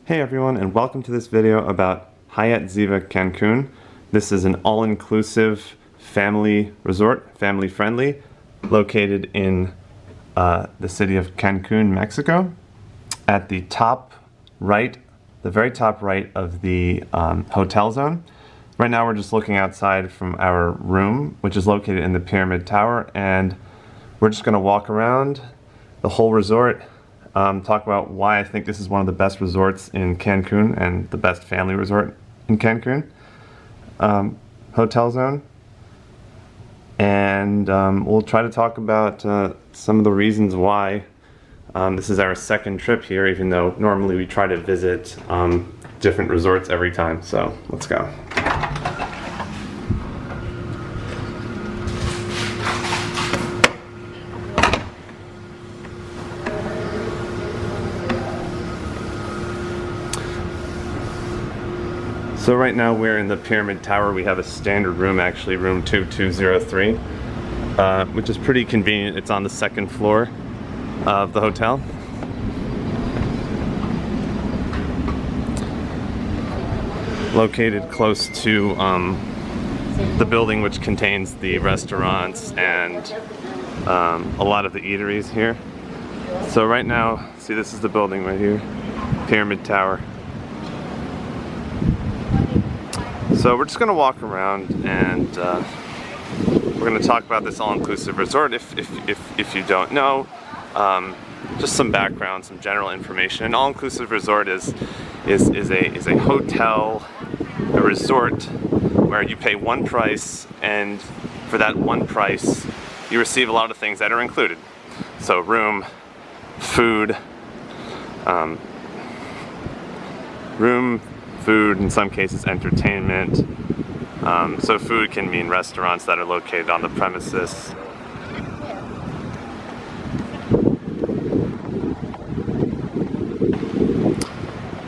Hey everyone, and welcome to this video about Hyatt Ziva Cancun. This is an all-inclusive family resort, family friendly, located in the city of Cancun, Mexico. At the top right, the very top right of the hotel zone. Right now we're just looking outside from our room, which is located in the Pyramid Tower, and we're just going to walk around the whole resort. Talk about why I think this is one of the best resorts in Cancun and the best family resort in Cancun. Hotel zone. And we'll try to talk about some of the reasons why this is our second trip here, even though normally we try to visit different resorts every time. So let's go. So right now we're in the Pyramid Tower. We have a standard room, actually, room 2203, which is pretty convenient. It's on the second floor of the hotel. Located close to the building which contains the restaurants and a lot of the eateries here. So right now, see, this is the building right here, Pyramid Tower. So we're just going to walk around and we're going to talk about this all-inclusive resort. If you don't know, just some background, some general information. An all-inclusive resort is a hotel, a resort where you pay one price, and for that one price you receive a lot of things that are included. So room, food, food, in some cases entertainment. So food can mean restaurants that are located on the premises.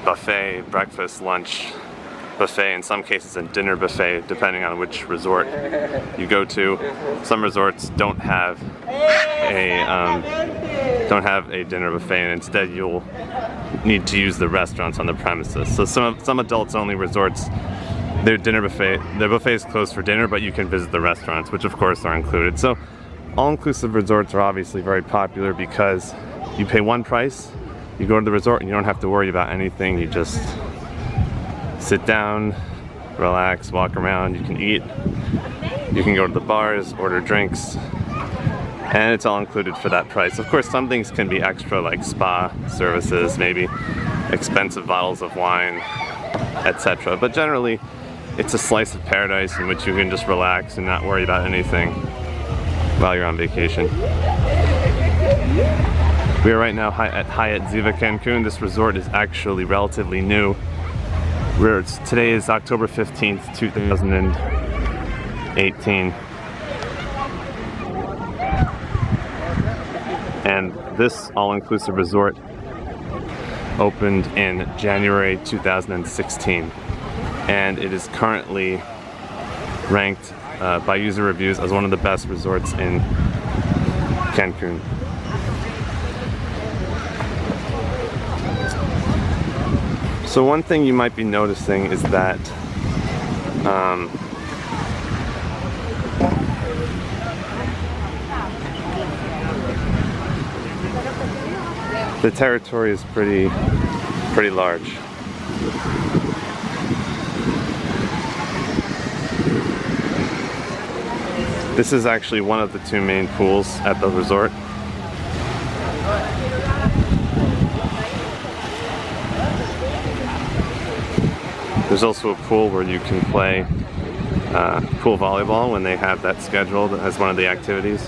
Buffet, breakfast, lunch buffet, in some cases a dinner buffet, depending on which resort you go to. Some resorts don't have a dinner buffet, and instead you'll need to use the restaurants on the premises. So some adults only resorts, their buffet is closed for dinner, but you can visit the restaurants, which of course are included. So all-inclusive resorts are obviously very popular because you pay one price, you go to the resort, and you don't have to worry about anything. You just sit down, relax, walk around, you can eat, you can go to the bars, order drinks, and it's all included for that price. Of course, some things can be extra, like spa services, maybe expensive bottles of wine, etc. But generally, it's a slice of paradise in which you can just relax and not worry about anything while you're on vacation. We are right now at Hyatt Ziva Cancun. This resort is actually relatively new. Today is October 15th, 2018. And this all-inclusive resort opened in January 2016. And it is currently ranked by user reviews as one of the best resorts in Cancun. So one thing you might be noticing is that the territory is pretty large. This is actually one of the two main pools at the resort. There's also a pool where you can play pool volleyball when they have that scheduled as one of the activities.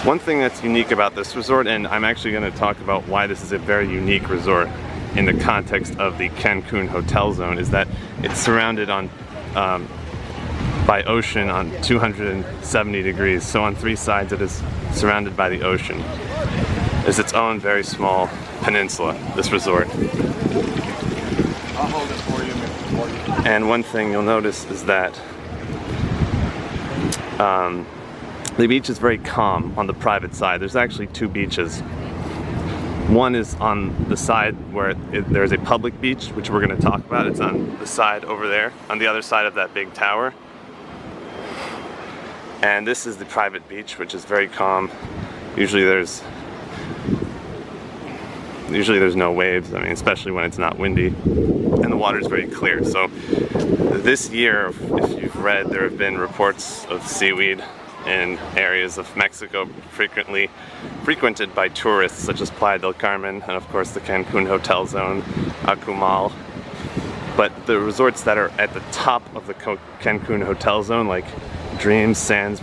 One thing that's unique about this resort, and I'm actually going to talk about why this is a very unique resort in the context of the Cancun hotel zone, is that it's surrounded by ocean on 270 degrees. So on three sides it is surrounded by the ocean. It's its own very small peninsula, this resort. I'll hold it for you. And one thing you'll notice is that The beach is very calm on the private side. There's actually two beaches. One is on the side where there's a public beach, which we're going to talk about. It's on the side over there, on the other side of that big tower. And this is the private beach, which is very calm. Usually there's no waves, I mean, especially when it's not windy. And the water is very clear. So this year, if you've read, there have been reports of seaweed in areas of Mexico frequently frequented by tourists such as Playa del Carmen and of course the Cancun hotel zone, Akumal. But the resorts that are at the top of the Cancun hotel zone, like Dream Sands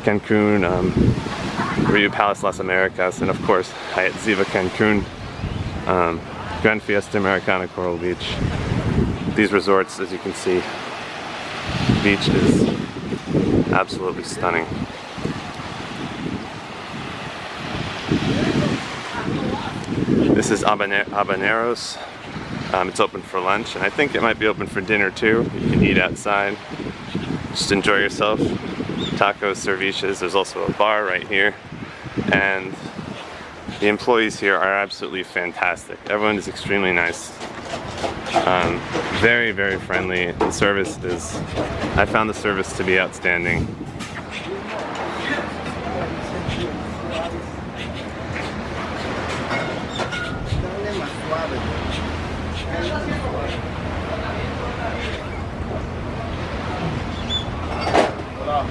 Cancun, Rio Palace Las Americas, and of course Hyatt Ziva Cancun, Gran Fiesta Americana Coral Beach. These resorts, as you can see, the beach is absolutely stunning. This is Habaneros. It's open for lunch, and I think it might be open for dinner too. You can eat outside, just enjoy yourself. Tacos, ceviches. There's also a bar right here, and the employees here are absolutely fantastic. Everyone is extremely nice. Very, very friendly. The service is, I found the service to be outstanding.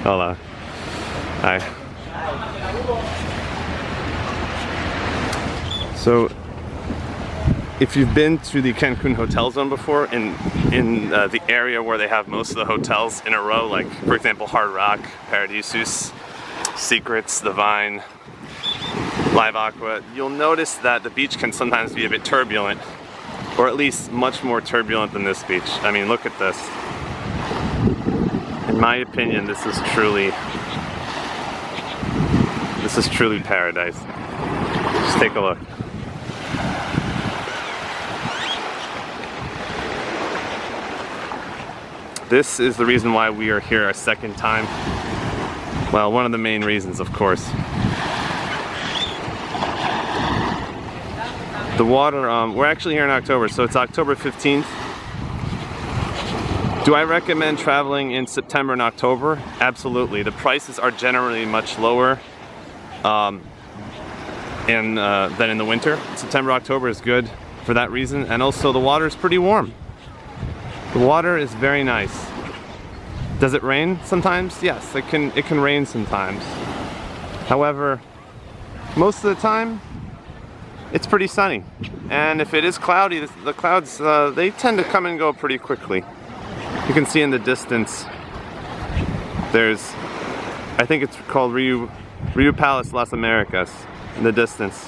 Hola. Hi. So, if you've been to the Cancun hotel zone before, in the area where they have most of the hotels in a row, like for example Hard Rock, Paradisus, Secrets, The Vine, Live Aqua, you'll notice that the beach can sometimes be a bit turbulent, or at least much more turbulent than this beach. I mean, look at this. In my opinion, this is truly paradise. Just take a look. This is the reason why we are here a second time. Well, one of the main reasons, of course. The water, we're actually here in October, so it's October 15th. Do I recommend traveling in September and October? Absolutely. The prices are generally much lower than in the winter. September, October is good for that reason, and also the water is pretty warm. The water is very nice. Does it rain sometimes? Yes, it can rain sometimes. However, most of the time, it's pretty sunny. And if it is cloudy, the clouds, they tend to come and go pretty quickly. You can see in the distance, there's, I think it's called Rio Palace Las Americas in the distance.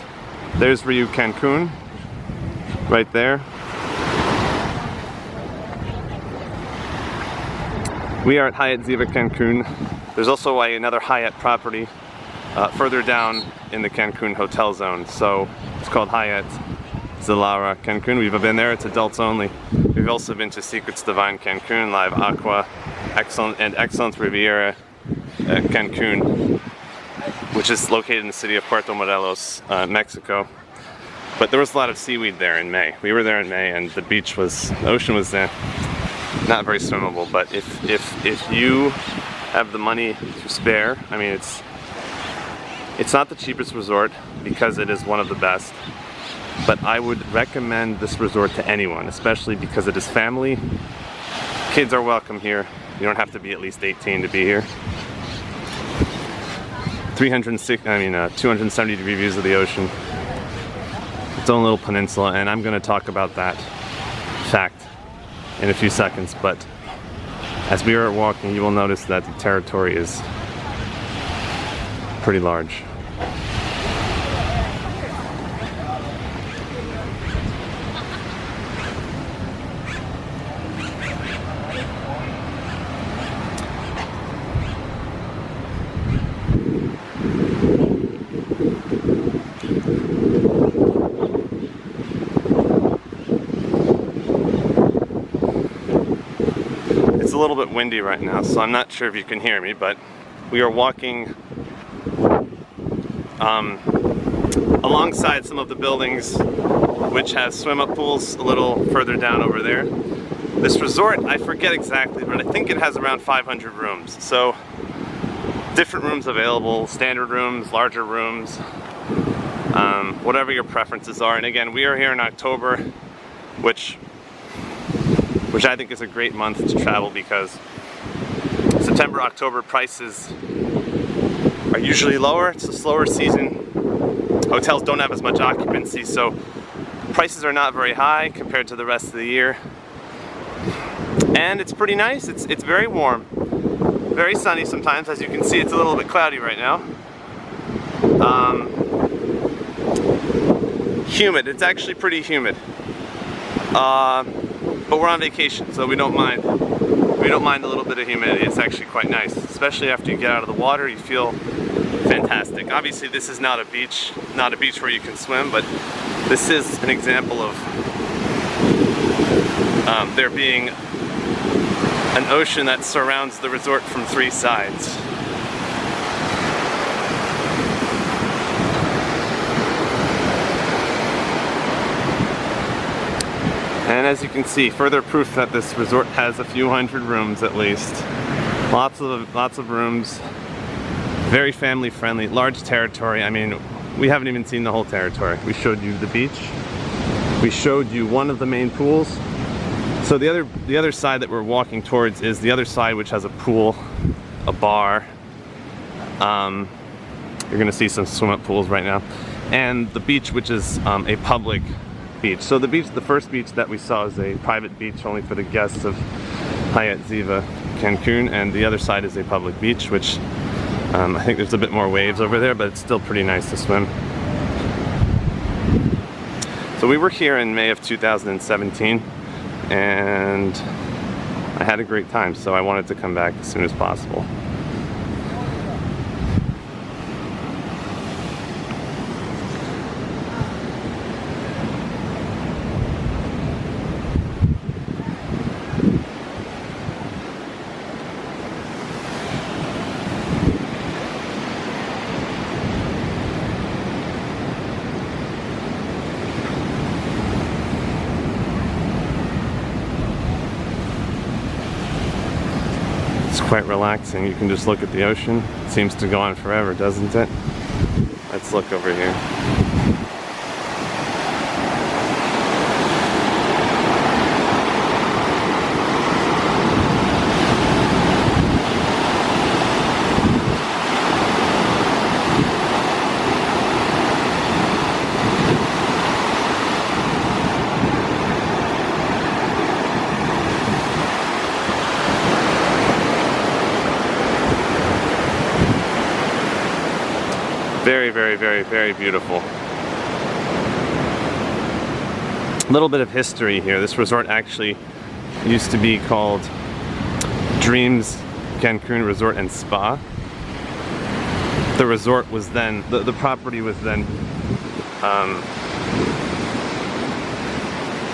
There's Rio Cancun, right there. We are at Hyatt Ziva Cancun. There's also another Hyatt property further down in the Cancun hotel zone. So it's called Hyatt Ziva Cancun. We've been there, it's adults only. We've also been to Secrets Divine Cancun, Live Aqua, Excellent Riviera Cancun, which is located in the city of Puerto Morelos, Mexico. But there was a lot of seaweed there in May. We were there in May, and the ocean was not very swimmable. But if you have the money to spare, I mean, it's not the cheapest resort because it is one of the best. But I would recommend this resort to anyone, especially because it is family. Kids are welcome here. You don't have to be at least 18 to be here. 270-degree views of the ocean. Its own little peninsula, and I'm going to talk about that fact in a few seconds. But as we are walking, you will notice that the territory is pretty large. It's a little bit windy right now, so I'm not sure if you can hear me, but we are walking alongside some of the buildings which has swim-up pools a little further down over there. This resort, I forget exactly, but I think it has around 500 rooms. So different rooms available, standard rooms, larger rooms, whatever your preferences are. And again, we are here in October, which I think is a great month to travel because September, October prices are usually lower. It's a slower season. Hotels don't have as much occupancy, so prices are not very high compared to the rest of the year. And it's pretty nice. It's very warm, very sunny sometimes. As you can see, it's a little bit cloudy right now. Humid. It's actually pretty humid. But we're on vacation, so we don't mind. We don't mind a little bit of humidity. It's actually quite nice, especially after you get out of the water. You feel fantastic. Obviously, this is not a beach where you can swim, but this is an example of there being an ocean that surrounds the resort from 3 sides. And as you can see, further proof that this resort has a few hundred rooms at least. Lots of rooms. Very family friendly, large territory. I mean, we haven't even seen the whole territory. We showed you the beach. We showed you one of the main pools. So the other side that we're walking towards is the other side, which has a pool, a bar. You're gonna see some swim-up pools right now. And the beach, which is a public beach. So the first beach that we saw is a private beach only for the guests of Hyatt Ziva Cancun, and the other side is a public beach, which I think there's a bit more waves over there, but it's still pretty nice to swim. So we were here in May of 2017, and I had a great time, so I wanted to come back as soon as possible. Quite relaxing. You can just look at the ocean. It seems to go on forever, doesn't it? Let's look over here. Very, very, very, very beautiful. A little bit of history here. This resort actually used to be called Dreams Cancun Resort and Spa. The resort was then, the property was then,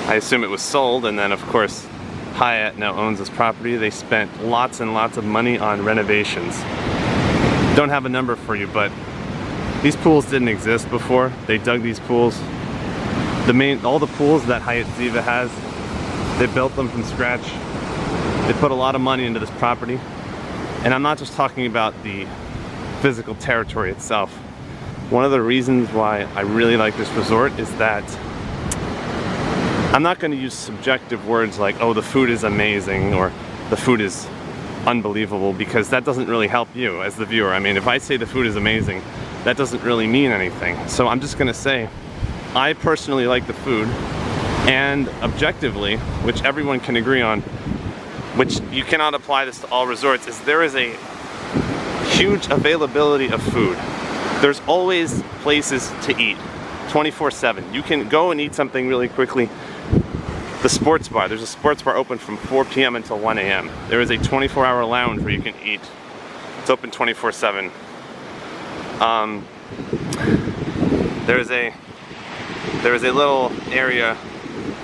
I assume it was sold, and then of course Hyatt now owns this property. They spent lots and lots of money on renovations. Don't have a number for you, but these pools didn't exist before. They dug these pools. All the pools that Hyatt Ziva has, they built them from scratch. They put a lot of money into this property. And I'm not just talking about the physical territory itself. One of the reasons why I really like this resort is that I'm not going to use subjective words like, oh, the food is amazing or the food is unbelievable, because that doesn't really help you as the viewer. I mean, if I say the food is amazing, that doesn't really mean anything. So I'm just gonna say, I personally like the food, and objectively, which everyone can agree on, which you cannot apply this to all resorts, is there is a huge availability of food. There's always places to eat, 24/7. You can go and eat something really quickly. The sports bar, there's a sports bar open from 4 p.m. until 1 a.m. There is a 24-hour lounge where you can eat. It's open 24/7. There is a little area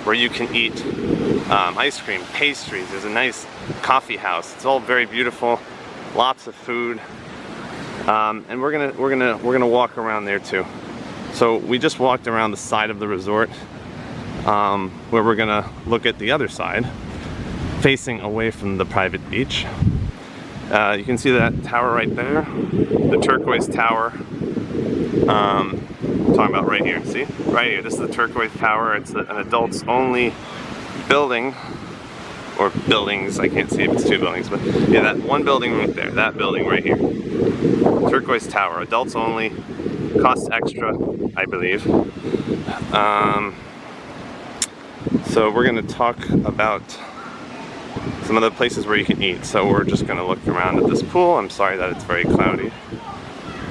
where you can eat ice cream, pastries. There's a nice coffee house. It's all very beautiful, lots of food. And we're gonna walk around there too. So we just walked around the side of the resort, where we're gonna look at the other side, facing away from the private beach. You can see that tower right there, the turquoise tower. I'm talking about right here, see? Right here, this is the turquoise tower. It's an adults only building, or buildings, I can't see if it's two buildings, but yeah, that one building right there, that building right here. Turquoise tower, adults only, costs extra, I believe. So we're gonna talk about some of the places where you can eat. So we're just gonna look around at this pool. I'm sorry that it's very cloudy.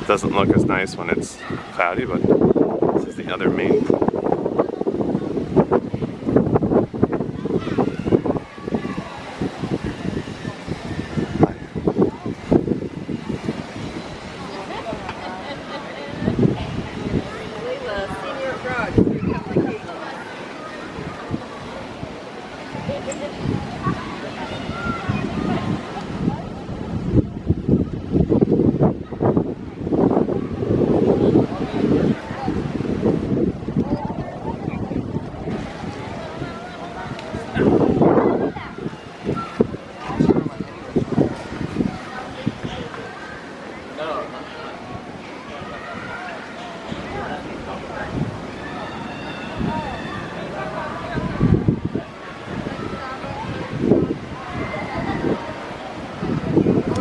It doesn't look as nice when it's cloudy, but this is the other main pool.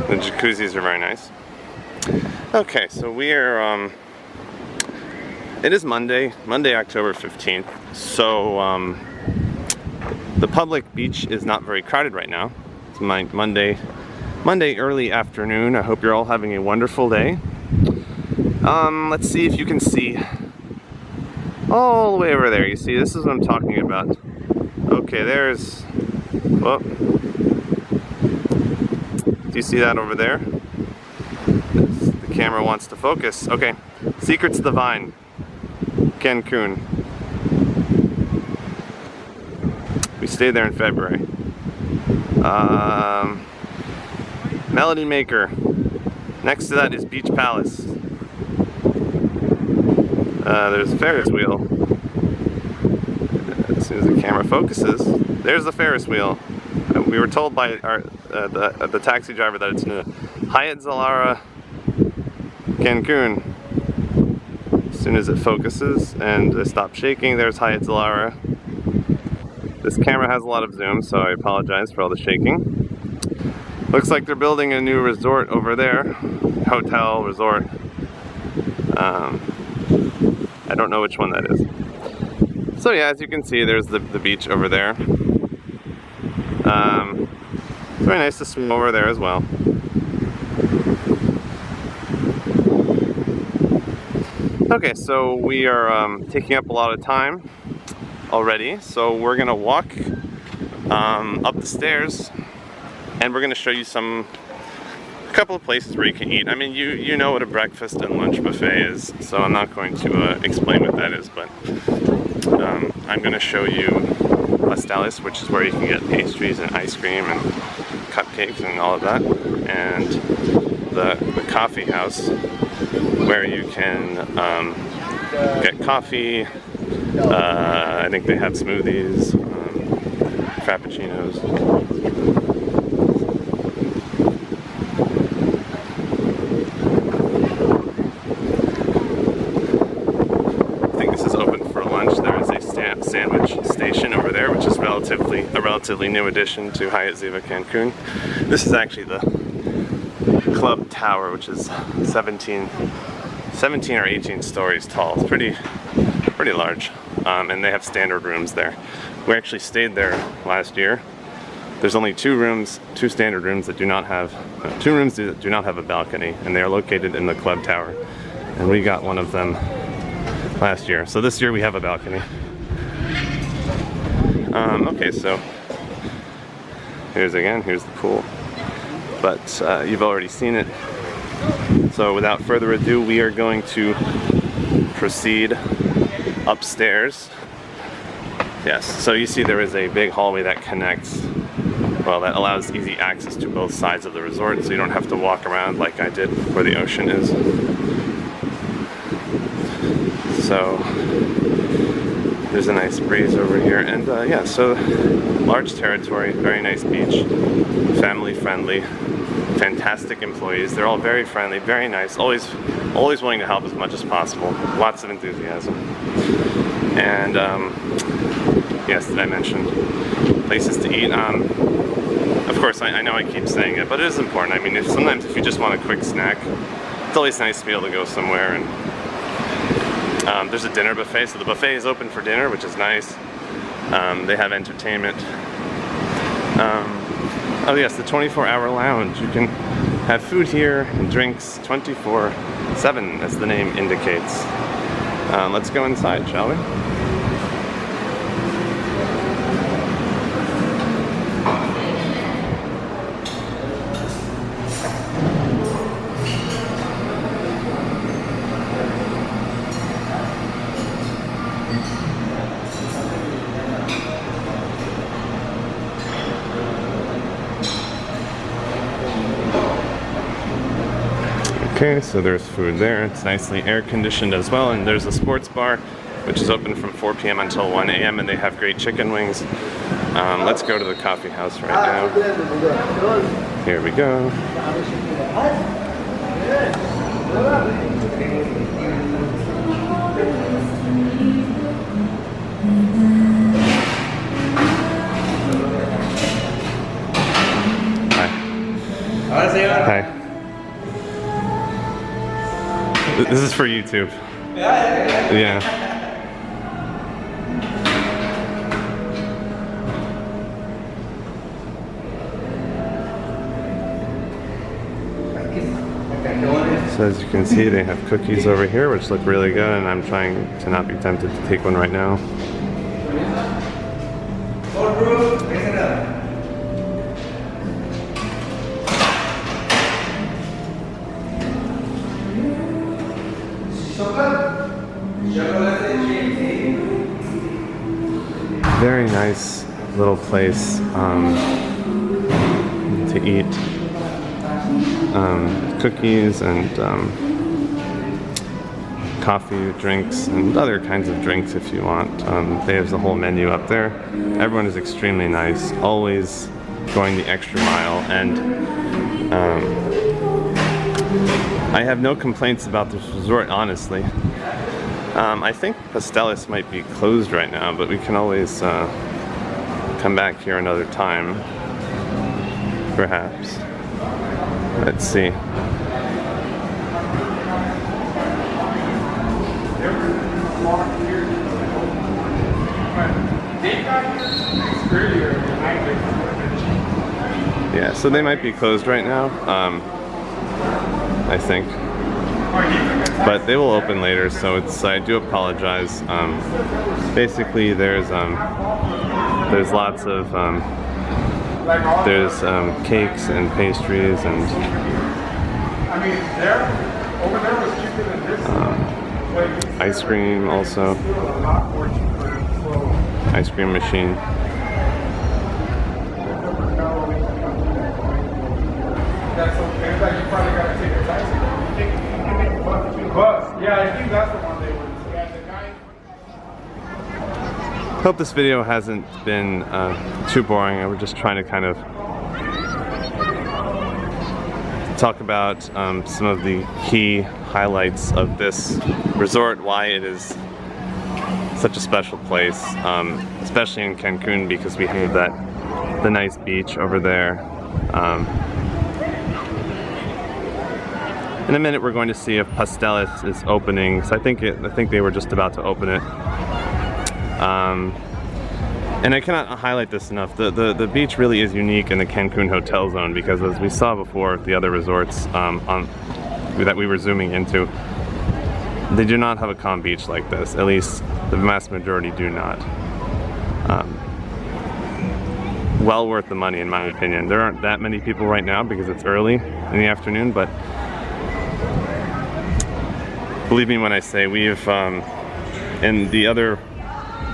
The jacuzzis are very nice. Okay, so we are, it is Monday, October 15th. So the public beach is not very crowded right now. It's Monday early afternoon. I hope you're all having a wonderful day. Let's see if you can see all the way over there. You see, this is what I'm talking about. Okay, there's, well, do you see that over there? The camera wants to focus. Okay, Secrets of the Vine, Cancun. We stayed there in February. Melody Maker. Next to that is Beach Palace. There's a Ferris wheel. As soon as the camera focuses, there's the Ferris wheel. We were told by the taxi driver that it's in Hyatt Ziva Cancun. As soon as it focuses and it stops shaking, there's Hyatt Ziva. This camera has a lot of zoom, so I apologize for all the shaking. Looks like they're building a new resort over there. Hotel, resort. I don't know which one that is. So yeah, as you can see, there's the beach over there. It's very nice to swim over there as well. Okay, so we are taking up a lot of time already, so we're gonna walk up the stairs, and we're gonna show you a couple of places where you can eat. I mean, you know what a breakfast and lunch buffet is, so I'm not going to explain what that is, but I'm gonna show you Pasteles, which is where you can get pastries and ice cream and cupcakes and all of that, and the coffee house, where you can get coffee. I think they have smoothies, frappuccinos. I think this is open for lunch. There is a sandwich station over there, which is a relatively new addition to Hyatt Ziva Cancun. This is actually the club tower, which is 17 or 18 stories tall. It's pretty large, and they have standard rooms there. We actually stayed there last year. There's only two standard rooms that do not have, that do not have a balcony, and they are located in the club tower. And we got one of them last year. So this year we have a balcony. Okay, so here's the pool. But you've already seen it. So without further ado, we are going to proceed upstairs. Yes, so you see there is a big hallway that connects well, that allows easy access to both sides of the resort, so you don't have to walk around like I did where the ocean is. So there's a nice breeze over here, and yeah, so large territory, very nice beach, family friendly, fantastic employees. They're all very friendly, very nice, always willing to help as much as possible. Lots of enthusiasm. And yes, did I mention places to eat? Of course, I know I keep saying it, but it is important. I mean, sometimes if you just want a quick snack, it's always nice to be able to go somewhere. And there's a dinner buffet, so the buffet is open for dinner, which is nice. They have entertainment. Oh yes, the 24-hour lounge. You can have food here and drinks 24/7, as the name indicates. Let's go inside, shall we? Okay, so there's food there. It's nicely air conditioned as well, and there's a sports bar which is open from 4 p.m. until 1 a.m. and they have great chicken wings. Let's go to the coffee house right now. Here we go. Hi. Hi. This is for YouTube. Yeah. So as you can see, they have cookies over here, which look really good, and I'm trying to not be tempted to take one right now. Very nice little place to eat. Cookies and coffee, drinks, and other kinds of drinks if you want. They have the whole menu up there. Everyone is extremely nice, always going the extra mile, and I have no complaints about this resort, honestly. I think Pasteles might be closed right now, but we can always come back here another time, perhaps. Let's see. Yeah, so they might be closed right now, I think. But they will open later, so I do apologize. Basically, there's lots of cakes and pastries and ice cream also. Ice cream machine. That's okay. You probably gotta take a taxi. Bus. Yeah, I think that's the one they were. Yeah, the guy. Hope this video hasn't been too boring. We're just trying to kind of talk about some of the key highlights of this resort, why it is such a special place, especially in Cancun, because we have the nice beach over there. In a minute, we're going to see if Pasteles is opening. So I think they were just about to open it. And I cannot highlight this enough. The beach really is unique in the Cancun hotel zone, because as we saw before, the other resorts that we were zooming into, they do not have a calm beach like this. At least the vast majority do not. Well worth the money, in my opinion. There aren't that many people right now because it's early in the afternoon, but believe me when I say we've, in the other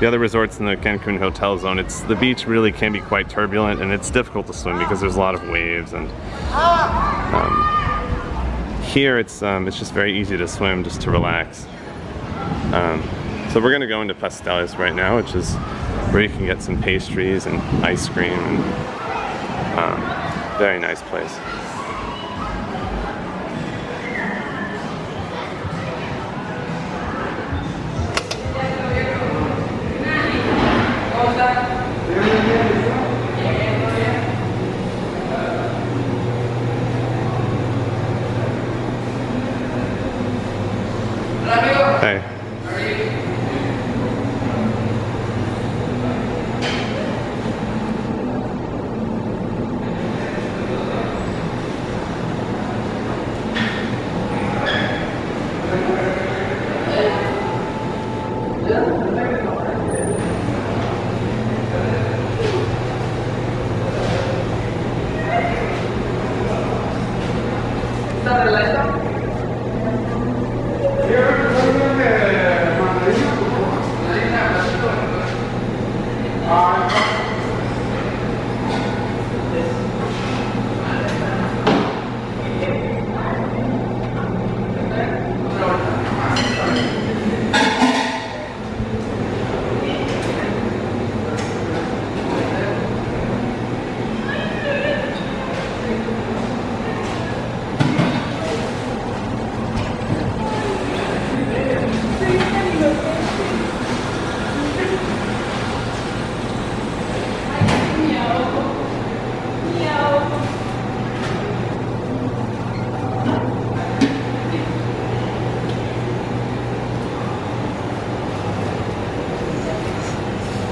the other resorts in the Cancun hotel zone, the beach really can be quite turbulent and it's difficult to swim because there's a lot of waves. And here it's just very easy to swim, just to relax. So we're gonna go into Pasteles right now, which is where you can get some pastries and ice cream, and very nice place. Hey.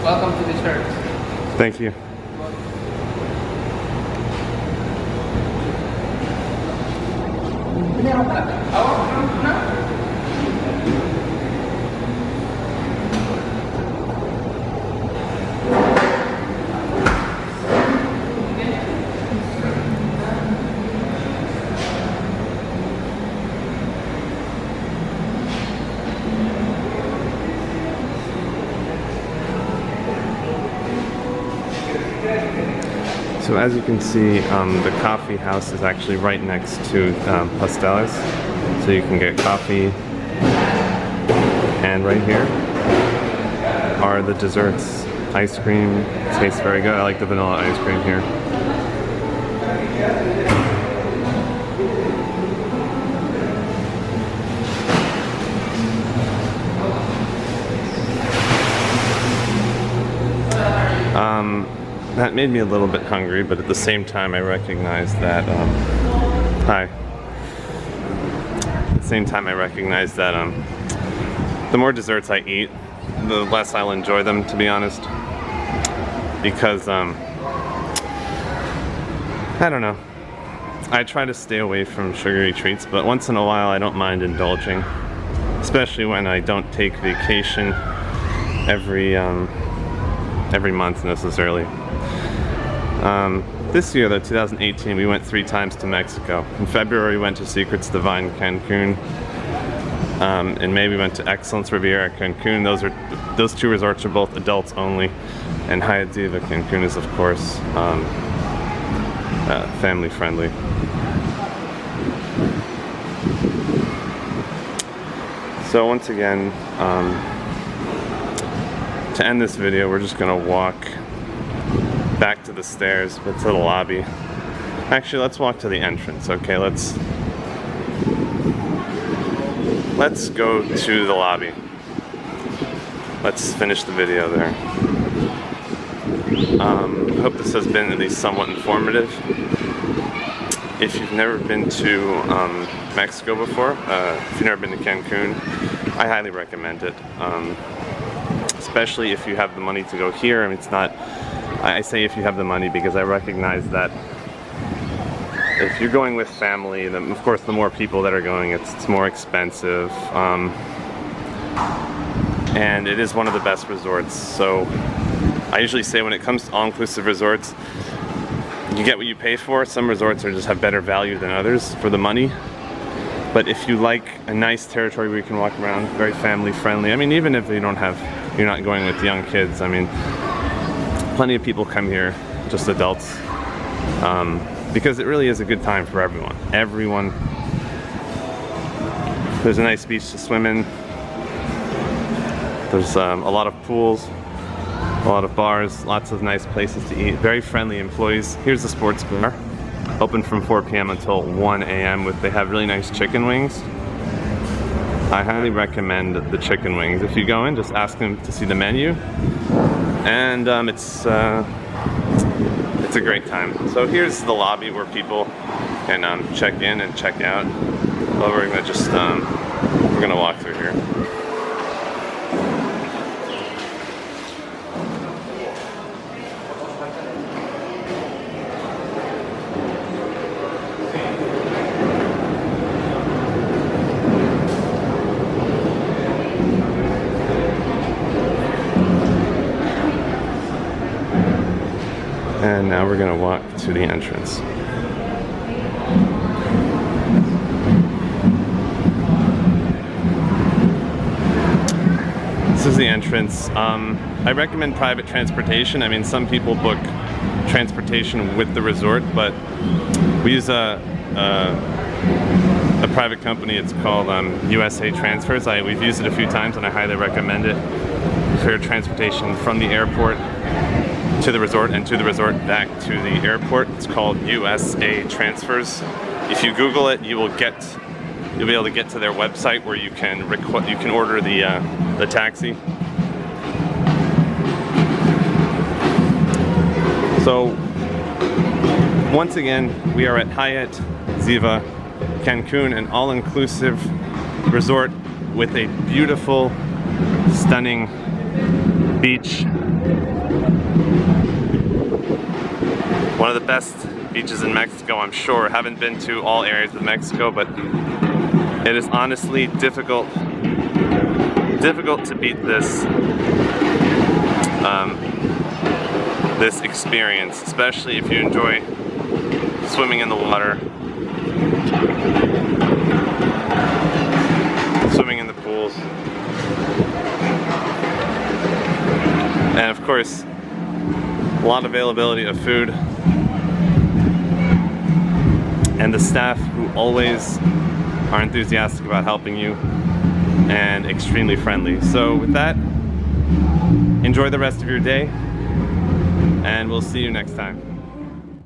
Welcome to the church. Thank you. So as you can see, the coffee house is actually right next to Pasteles. So you can get coffee. And right here are the desserts. Ice cream tastes very good. I like the vanilla ice cream here. That made me a little bit hungry, but at the same time I recognize that, At the same time I recognize that the more desserts I eat, the less I'll enjoy them, to be honest. Because, I don't know. I try to stay away from sugary treats, but once in a while I don't mind indulging. Especially when I don't take vacation every month necessarily. This year, though, 2018, we went 3 times to Mexico. In February, we went to Secrets Divine Cancun. In May, we went to Excellence Riviera Cancun. Those 2 resorts are both adults only, and Hyatt Ziva Cancun is, of course, family friendly. So once again, to end this video, we're just gonna walk back to the stairs, but to the lobby. Actually, let's walk to the entrance, okay? Let's go to the lobby. Let's finish the video there. I hope this has been at least somewhat informative. If you've never been to Mexico before, if you've never been to Cancun, I highly recommend it. Especially if you have the money to go here. I mean, it's not, I say if you have the money because I recognize that if you're going with family, then of course the more people that are going, it's more expensive. And it is one of the best resorts. So I usually say when it comes to all-inclusive resorts, you get what you pay for. Some resorts just have better value than others for the money. But if you like a nice territory where you can walk around, very family friendly, I mean, even if you don't have you're not going with young kids. I mean, plenty of people come here, just adults, because it really is a good time for everyone. There's a nice beach to swim in. There's a lot of pools, a lot of bars, lots of nice places to eat. Very friendly employees. Here's the sports bar, open from 4 p.m. until 1 a.m. They have really nice chicken wings. I highly recommend the chicken wings. If you go in, just ask them to see the menu, and it's a great time. So here's the lobby where people can check in and check out. Well, we're gonna just we're gonna walk through here. And now we're gonna walk to the entrance. This is the entrance. I recommend private transportation. I mean, some people book transportation with the resort, but we use a private company. It's called USA Transfers. We've used it a few times, and I highly recommend it for transportation from the airport to the resort and to the resort back to the airport. It's called USA Transfers. If you Google it, you'll be able to get to their website where you can order the taxi. So once again, we are at Hyatt Ziva Cancun, an all-inclusive resort with a beautiful, stunning beach. One of the best beaches in Mexico, I'm sure. Haven't been to all areas of Mexico, but it is honestly difficult to beat this this experience, especially if you enjoy swimming in the water, swimming in the pools, and of course, a lot of availability of food, and the staff who always are enthusiastic about helping you and extremely friendly. So with that, enjoy the rest of your day, and we'll see you next time.